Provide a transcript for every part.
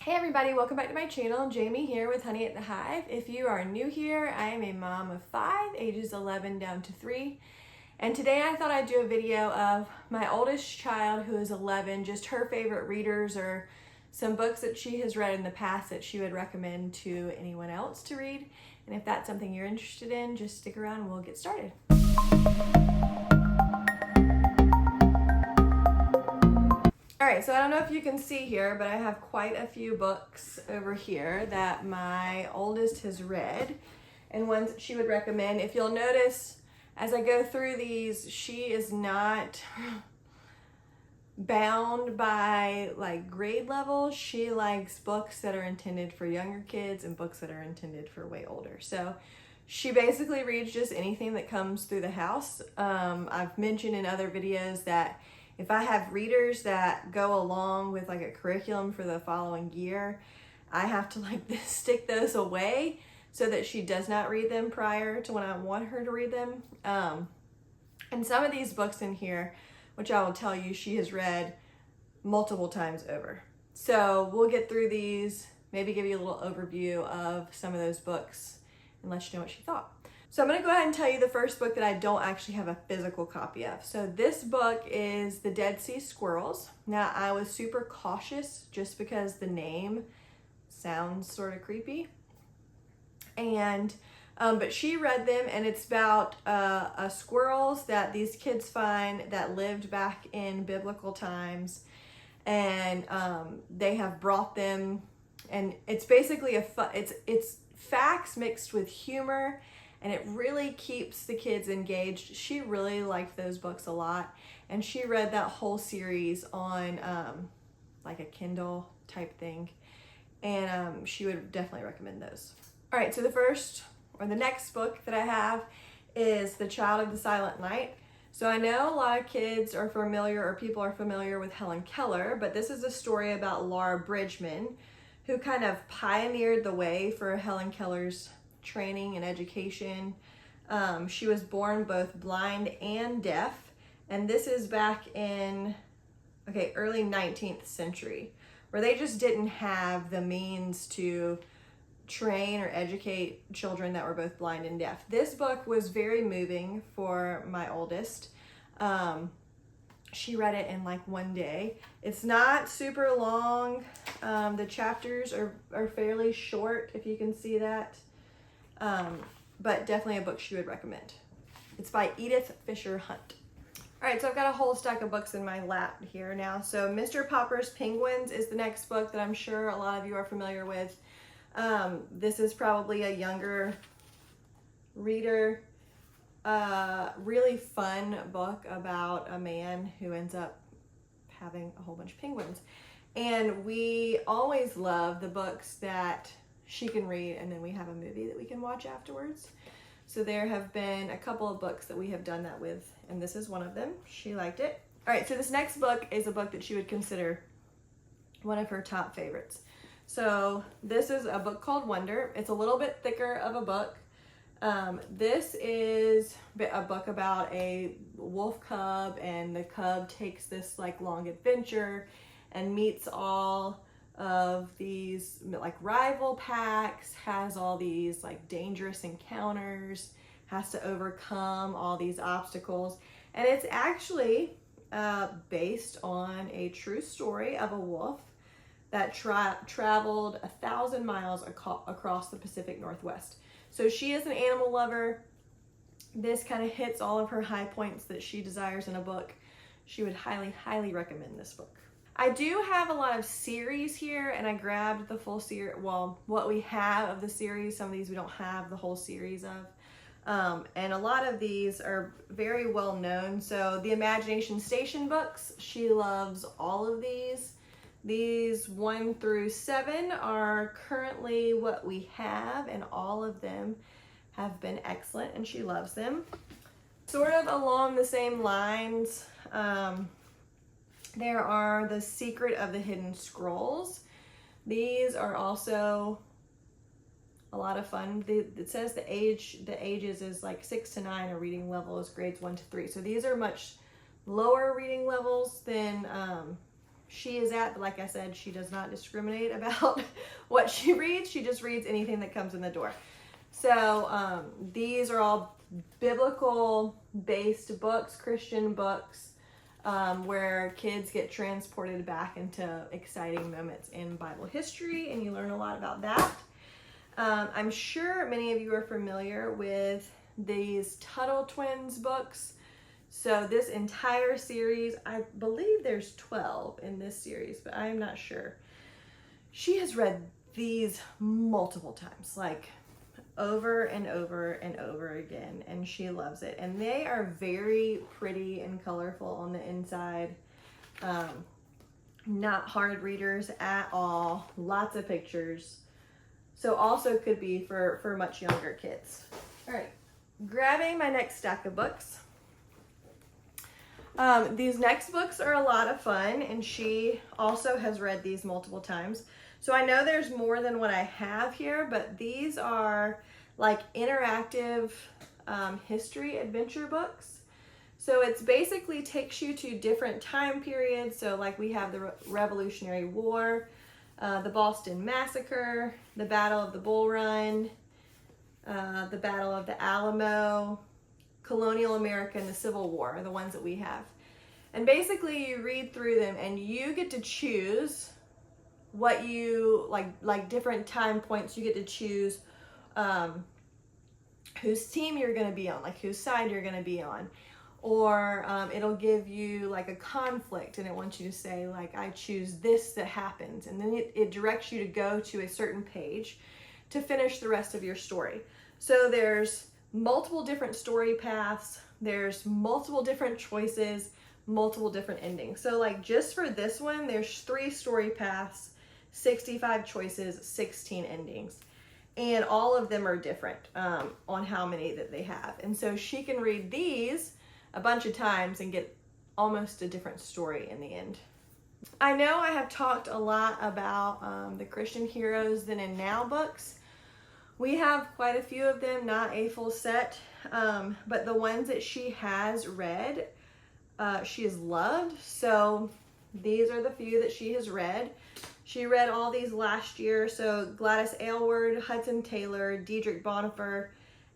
Hey everybody, welcome back to my channel. Jamie here with Honey at the Hive. If you are new here, I am a mom of 5, ages 11 down to 3. And today I thought I'd do a video of my oldest child who is 11, just her favorite readers or some books that she has read in the past that she would recommend to anyone else to read. And if that's something you're interested in, just stick around and we'll get started. All right, so I don't know if you can see here, but I have quite a few books over here that my oldest has read and ones that she would recommend. If you'll notice, as I go through these, she is not bound by like grade level. She likes books that are intended for younger kids and books that are intended for way older. So she basically reads just anything that comes through the house. I've mentioned in other videos that if I have readers that go along with like a curriculum for the following year, I have to like stick those away so that she does not read them prior to when I want her to read them. And some of these books in here, which I will tell you, she has read multiple times over. So we'll get through these, maybe give you a little overview of some of those books and let you know what she thought. So I'm going to go ahead and tell you the first book that I don't actually have a physical copy of. So this book is The Dead Sea Squirrels. Now I was super cautious just because the name sounds sort of creepy. And but she read them, and it's about squirrels that these kids find that lived back in biblical times, and they have brought them, and it's basically it's facts mixed with humor. And it really keeps the kids engaged. She really liked those books a lot. And she read that whole series on like a Kindle type thing. And she would definitely recommend those. All right, so the next book that I have is The Child of the Silent Night. So I know a lot of kids are familiar, or people are familiar with Helen Keller, but this is a story about Laura Bridgman, who kind of pioneered the way for Helen Keller's training and education. She was born both blind and deaf, and this is back in early 19th century, where they just didn't have the means to train or educate children that were both blind and deaf. This book was very moving for my oldest. She read it in like one day. It's not super long. The chapters are fairly short, if you can see that. But definitely a book she would recommend. It's by Edith Fisher Hunt. All right, so I've got a whole stack of books in my lap here now. So Mr. Popper's Penguins is the next book that I'm sure a lot of you are familiar with. This is probably a younger reader. Really fun book about a man who ends up having a whole bunch of penguins. And we always love the books that she can read, and then we have a movie that we can watch afterwards. So there have been a couple of books that we have done that with, and this is one of them. She liked it. All right, so this next book is a book that she would consider one of her top favorites. So this is a book called Wonder. It's a little bit thicker of a book. This is a book about a wolf cub, and the cub takes this like long adventure and meets all of these like rival packs, has all these like dangerous encounters, has to overcome all these obstacles. And it's actually based on a true story of a wolf that traveled 1,000 miles across the Pacific Northwest. So she is an animal lover. This kind of hits all of her high points that she desires in a book. She would highly recommend this book. I do have a lot of series here, and I grabbed the full series, well, what we have of the series. Some of these we don't have the whole series of. And a lot of these are very well known. So the Imagination Station books, she loves all of these. These 1 through 7 are currently what we have, and all of them have been excellent, and she loves them. Sort of along the same lines, there are The Secret of the Hidden Scrolls. These are also a lot of fun. It says the ages is like 6 to 9, or reading level is grades 1 to 3. So these are much lower reading levels than she is at, but like I said, she does not discriminate about what she reads. She just reads anything that comes in the door. So these are all biblical based books, Christian books, where kids get transported back into exciting moments in Bible history, and you learn a lot about that. I'm sure many of you are familiar with these Tuttle Twins books. So this entire series, I believe there's 12 in this series, but I am not sure. She has read these multiple times, like over and over and over again, and she loves it. And they are very pretty and colorful on the inside. Not hard readers at all. Lots of pictures. So also could be for much younger kids. All right, grabbing my next stack of books. These next books are a lot of fun, and she also has read these multiple times. So I know there's more than what I have here, but these are like interactive history adventure books. So it's basically takes you to different time periods. So like we have the Revolutionary War, the Boston Massacre, the Battle of the Bull Run, the Battle of the Alamo, colonial America, and the Civil War are the ones that we have. And basically you read through them and you get to choose what you like different time points. You get to choose whose team you're going to be on, like whose side you're going to be on. Or it'll give you like a conflict and it wants you to say like, I choose this that happens. And then it directs you to go to a certain page to finish the rest of your story. So there's multiple different story paths. There's multiple different choices, multiple different endings. So like just for this one, there's 3 story paths, 65 choices, 16 endings. And all of them are different on how many that they have. And so she can read these a bunch of times and get almost a different story in the end. I know I have talked a lot about the Christian Heroes Then and Now books. We have quite a few of them, not a full set, but the ones that she has read, she has loved. So these are the few that she has read. She read all these last year. So Gladys Aylward, Hudson Taylor, Diedrich Bonhoeffer,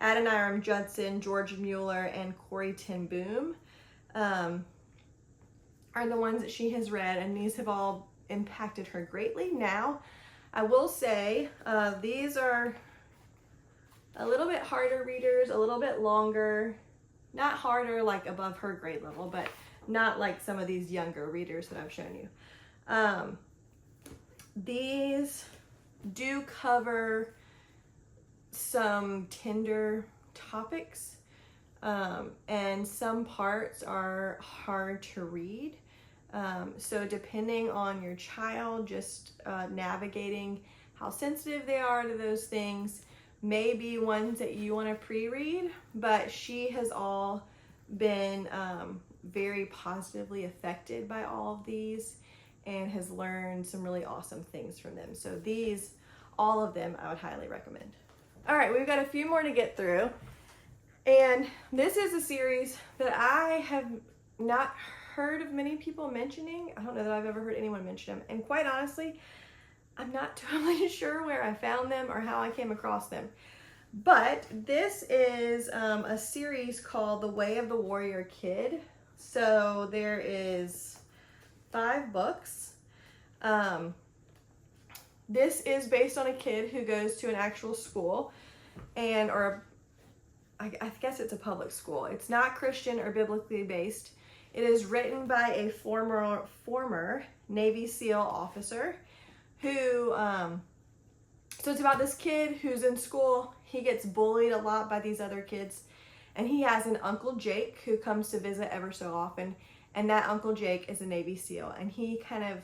Adoniram Judson, George Mueller, and Corrie ten Boom are the ones that she has read, and these have all impacted her greatly. Now, I will say these are a little bit harder readers, a little bit longer, not harder like above her grade level, but not like some of these younger readers that I've shown you. These do cover some tender topics, and some parts are hard to read. So depending on your child, just navigating how sensitive they are to those things may be ones that you want to pre-read, but she has all been very positively affected by all of these and has learned some really awesome things from them. So these, all of them, I would highly recommend. All right, we've got a few more to get through. And this is a series that I have not heard of many people mentioning. I don't know that I've ever heard anyone mention them. And quite honestly, I'm not totally sure where I found them or how I came across them. But this is a series called The Way of the Warrior Kid. So there is 5 books. This is based on a kid who goes to an actual school, I guess it's a public school. It's not Christian or biblically based. It is written by a former Navy SEAL officer who, so it's about this kid who's in school. He gets bullied a lot by these other kids, and he has an Uncle Jake who comes to visit ever so often, and that Uncle Jake is a Navy SEAL, and he kind of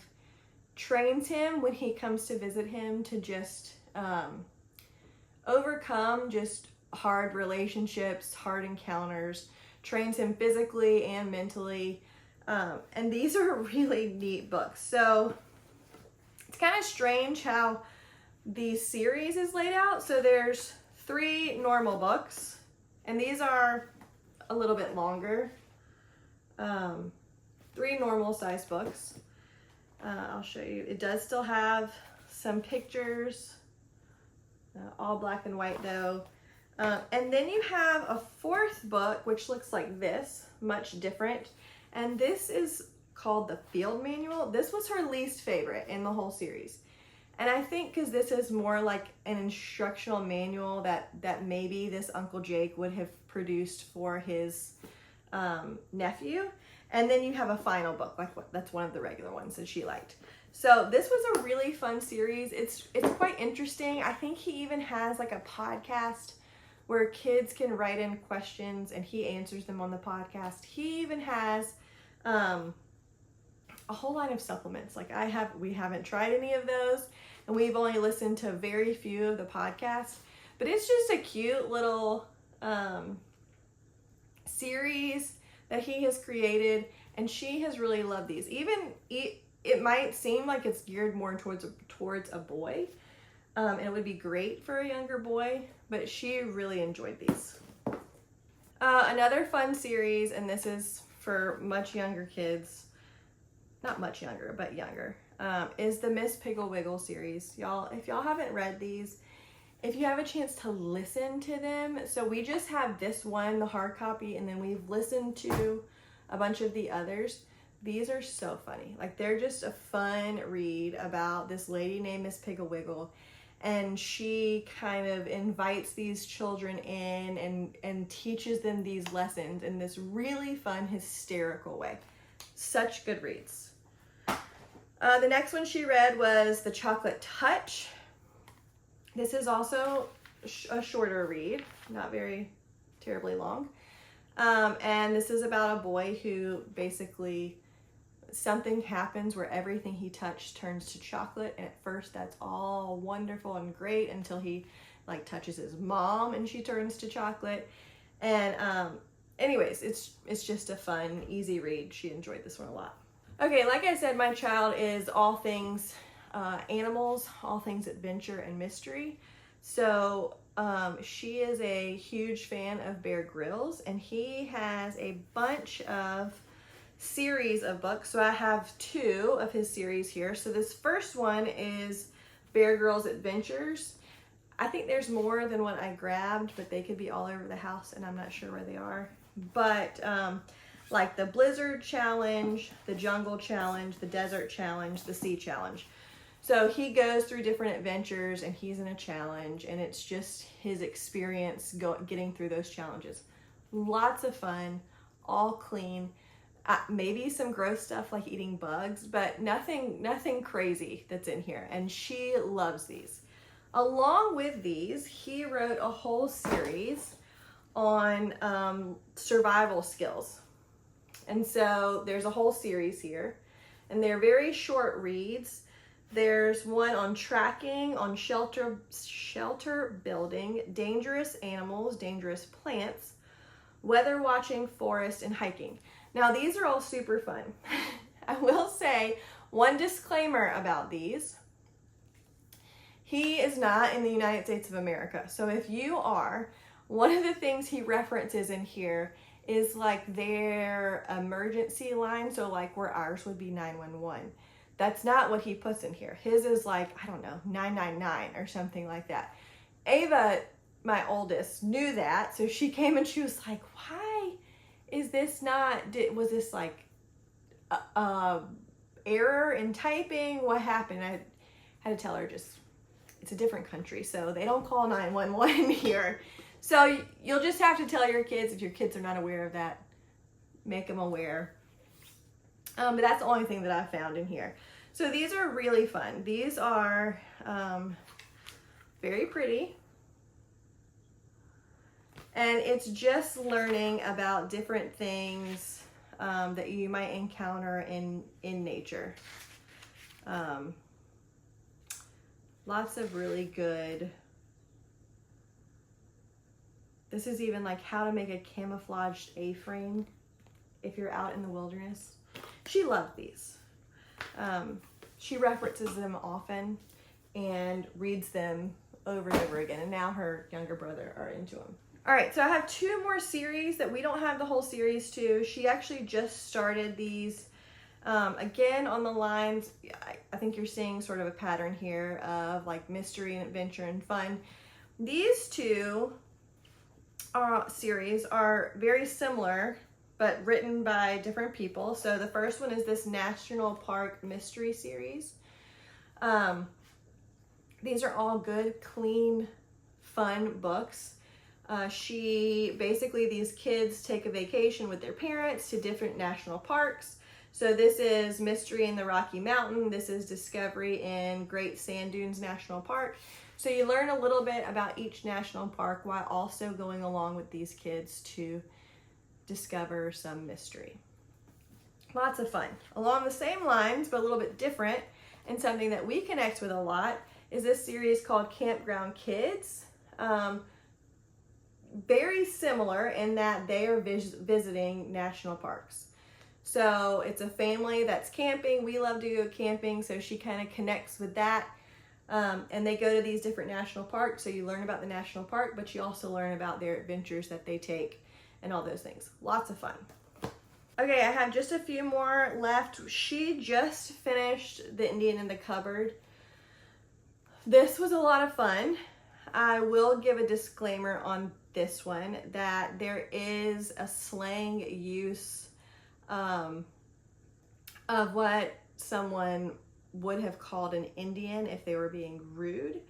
trains him when he comes to visit him to just overcome just hard relationships, hard encounters, trains him physically and mentally, and these are really neat books. So it's kind of strange how the series is laid out. So there's 3 normal books, and these are a little bit longer, 3 normal size books. I'll show you. It does still have some pictures, all black and white though. And then you have a fourth book, which looks like this, much different. And this is called the Field Manual. This was her least favorite in the whole series. And I think because this is more like an instructional manual that maybe this Uncle Jake would have produced for his nephew. And then you have a final book, that's one of the regular ones that she liked. So this was a really fun series. It's quite interesting. I think he even has like a podcast where kids can write in questions and he answers them on the podcast. He even has a whole line of supplements. Like we haven't tried any of those, and we've only listened to very few of the podcasts, but it's just a cute little series that he has created, and she has really loved these. It might seem like it's geared more towards a boy, and it would be great for a younger boy, but she really enjoyed these. Another fun series, and this is for much younger kids, not much younger, but younger, is the Miss Piggle Wiggle series. Y'all, if y'all haven't read these, if you have a chance to listen to them, so we just have this one, the hard copy, and then we've listened to a bunch of the others. These are so funny. Like, they're just a fun read about this lady named Miss Piggle Wiggle, and she kind of invites these children in and teaches them these lessons in this really fun, hysterical way. Such good reads. The next one she read was The Chocolate Touch. This is also a shorter read, not very terribly long. And this is about a boy who basically something happens where everything he touched turns to chocolate, and at first that's all wonderful and great until he like touches his mom and she turns to chocolate. And anyways, it's just a fun, easy read. She enjoyed this one a lot. Okay, like I said, my child is all things animals, all things adventure and mystery. So she is a huge fan of Bear Grylls, and he has a bunch of series of books. So I have 2 of his series here. So this first one is Bear Grylls Adventures. I think there's more than what I grabbed, but they could be all over the house and I'm not sure where they are. But like the Blizzard Challenge, the Jungle Challenge, the Desert Challenge, the Sea Challenge. So he goes through different adventures and he's in a challenge, and it's just his experience getting through those challenges. Lots of fun, all clean. Maybe some gross stuff like eating bugs, but nothing crazy that's in here. And she loves these. Along with these, he wrote a whole series on survival skills. And so there's a whole series here, and they're very short reads. There's one on tracking, on shelter building, dangerous animals, dangerous plants, weather watching, forest, and hiking. Now, these are all super fun. I will say one disclaimer about these. He is not in the United States of America. So if you are, one of the things he references in here is like their emergency line. So like where ours would be 911. That's not what he puts in here. His is like, I don't know, 999 or something like that. Ava, my oldest, knew that. So she came and she was like, why is this not, was this like error in typing? What happened? I had to tell her just, it's a different country, so they don't call 911 here. So you'll just have to tell your kids, if your kids are not aware of that, make them aware. But that's the only thing that I found in here. So these are really fun. These are very pretty. And it's just learning about different things that you might encounter in nature. Lots of really good. This is even like how to make a camouflaged A-frame if you're out in the wilderness. She loved these. She references them often and reads them over and over again. And now her younger brother are into them. All right, so I have 2 more series that we don't have the whole series to. She actually just started these Again, on the lines, I think you're seeing sort of a pattern here of like mystery and adventure and fun. These two series are very similar, but written by different people. So the first one is this National Park Mystery Series. These are all good, clean, fun books. These kids take a vacation with their parents to different national parks. So this is Mystery in the Rocky Mountain. This is Discovery in Great Sand Dunes National Park. So you learn a little bit about each national park while also going along with these kids to discover some mystery. Lots of fun. Along the same lines, but a little bit different, and something that we connect with a lot, is this series called Campground Kids. Very similar in that they are visiting national parks. So it's a family that's camping. We love to go camping, so she kind of connects with that. And they go to these different national parks, so you learn about the national park, but you also learn about their adventures that they take and all those things. Lots of fun. Okay, I have just a few more left. She just finished The Indian in the Cupboard. This was a lot of fun. I will give a disclaimer on this one that there is a slang use of what someone would have called an Indian if they were being rude.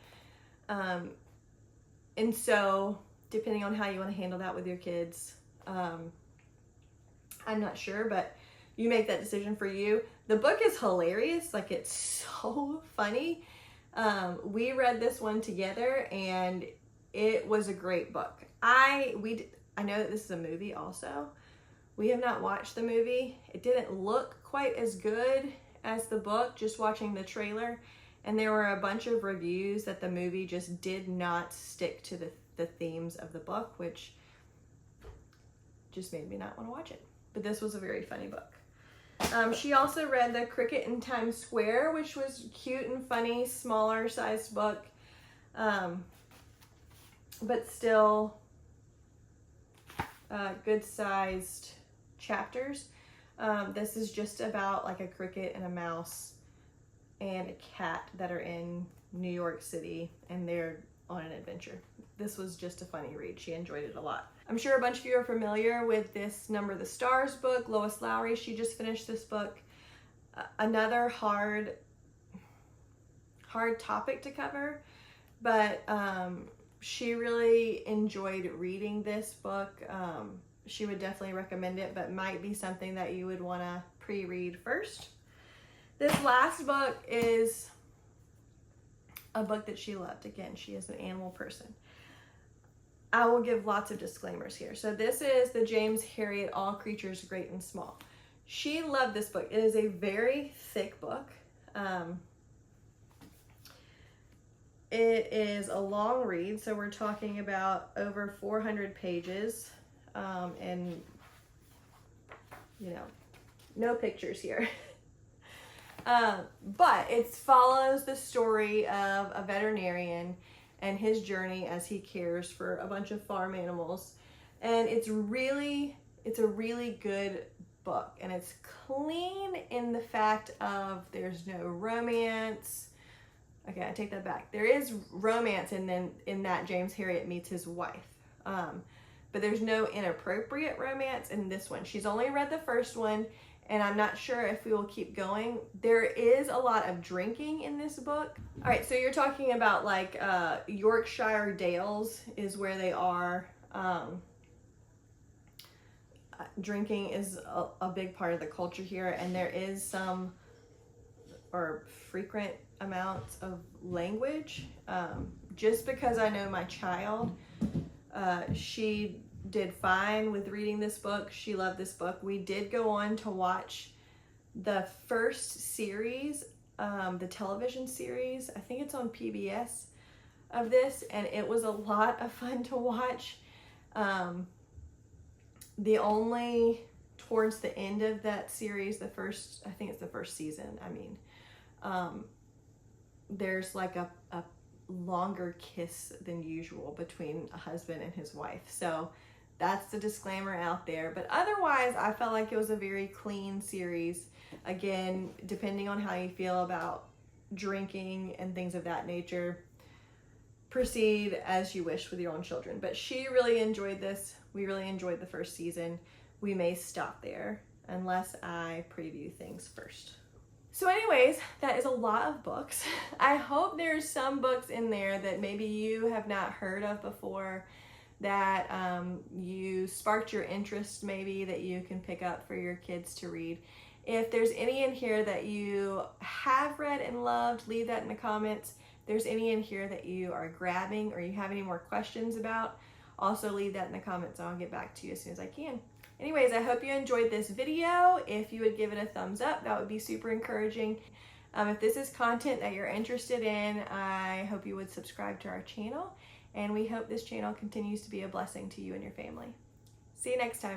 And so depending on how you want to handle that with your kids, I'm not sure, but you make that decision for you. The book is hilarious. Like, it's so funny. We read this one together and it was a great book. I know that this is a movie also. We have not watched the movie. It didn't look quite as good as the book, just watching the trailer. And there were a bunch of reviews that the movie just did not stick to the themes of the book, which just made me not want to watch it. But this was a very funny book. She also read The Cricket in Times Square, which was cute and funny, smaller sized book. But still good sized chapters. This is just about like a cricket and a mouse and a cat that are in New York City, and they're on an adventure. This was just a funny read. She enjoyed it a lot. I'm sure a bunch of you are familiar with this Number the Stars book. Lois Lowry, she just finished this book. Another hard topic to cover, but she really enjoyed reading this book. She would definitely recommend it, but might be something that you would want to pre-read first. This last book is a book that she loved. Again, she is an animal person. I will give lots of disclaimers here. So this is the James Herriot, All Creatures Great and Small. She loved this book. It is a very thick book. It is a long read, so we're talking about over 400 pages, and no pictures here. But it follows the story of a veterinarian and his journey as he cares for a bunch of farm animals. And it's a really good book, and it's clean in the fact of there's no romance. Okay, I take that back. There is romance, and then in that James Herriot meets his wife. But there's no inappropriate romance in this one. She's only read the first one, and I'm not sure if we will keep going. There is a lot of drinking in this book. All right, so you're talking about like Yorkshire Dales is where they are. Drinking is a big part of the culture here, and there is some or frequent amounts of language. Just because I know my child, she did fine with reading this book. She loved this book. We did go on to watch the first series, the television series. I think it's on PBS of this, and it was a lot of fun to watch. Towards the end of that series, I think it's the first season, there's like a longer kiss than usual between a husband and his wife. So That's the disclaimer out there. But otherwise, I felt like it was a very clean series. Again, depending on how you feel about drinking and things of that nature, proceed as you wish with your own children. But she really enjoyed this. We really enjoyed the first season. We may stop there unless I preview things first. So anyways, that is a lot of books. I hope there's some books in there that maybe you have not heard of before, that you sparked your interest, maybe that you can pick up for your kids to read. If there's any in here that you have read and loved, leave that in the comments. If there's any in here that you are grabbing or you have any more questions about, also leave that in the comments and I'll get back to you as soon as I can. Anyways, I hope you enjoyed this video. If you would give it a thumbs up, that would be super encouraging. If this is content that you're interested in, I hope you would subscribe to our channel, and we hope this channel continues to be a blessing to you and your family. See you next time.